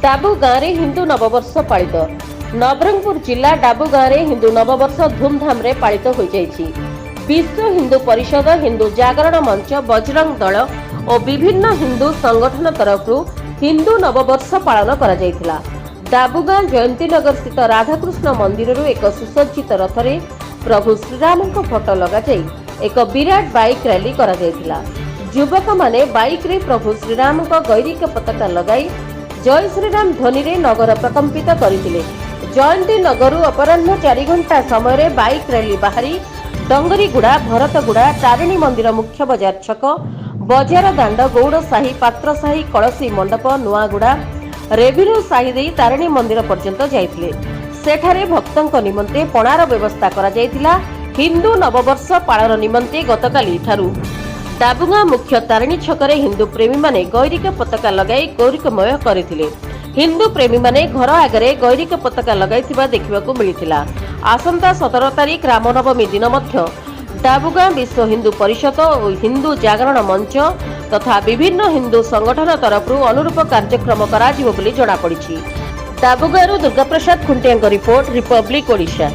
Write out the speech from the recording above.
डाबू गाँव में हिंदू नववर्ष पालित। नवरंगपुर जिला डाबू गाँव में हिंदू नववर्ष धूमधाम रे पालित हो जाइछि। विश्व हिंदू परिषद, हिंदू जागरण मंच, बजरंग दल और विभिन्न हिंदू संगठन तरफ हिंदू नववर्ष पालन करा जायतिला। डाबूगाँ जयंतीनगर स्थित राधाकृष्ण मंदिर एक सुसज्जित रथ रे प्रभु श्रीराम फोटो लगा जाई एक विराट बाइक रैली करा जायतिला। युवक माने बाइक रे प्रभु श्रीराम गैरिक पताका लगाई जय श्रीराम ध्वनि रे नगर प्रकंपित करथिले। जयंती नगरु अपराह्न 4 घंटा समय बाइक रैली बाहरी डंगरीगुड़ा, भरतगुड़ा, तारिणी मंदिर मुख्य बजार छक, बजार दांड, गौड़ साही, पात्र साही, कलसी मंडप, नुआगुड़ा, रेभिन्यू साही दे तारिणी मंदिर पर्यंत जाइथिले। सेठारे भक्तंक निमंते पणार व्यवस्था करा जायतिला। हिंदू नववर्ष पालन निमंते गतकाली ठारू डाबूगाँ मुख्य तारिणी छकरे हिंदू प्रेमी माने गैरिक पताका लगाई गौरिकमय करथिले। हिंदू प्रेमी माने घर आगरे गैरिक पताका लगाइथिबा देखिबाकू मिलिथिला। आसंता 17 तारिख रामनवमी दिन मध्य डाबूगाँ विश्व हिंदू परिषद और हिंदू जागरण मंच तथा विभिन्न हिंदू संगठन तरफ अनुरूप कार्यक्रम करा जिवो बोली जणा पड़िछि। डाबूगाँरु दुर्गा प्रसाद खुंटियाଙ୍କ रिपोर्ट, रिपब्लिक ओडिशा।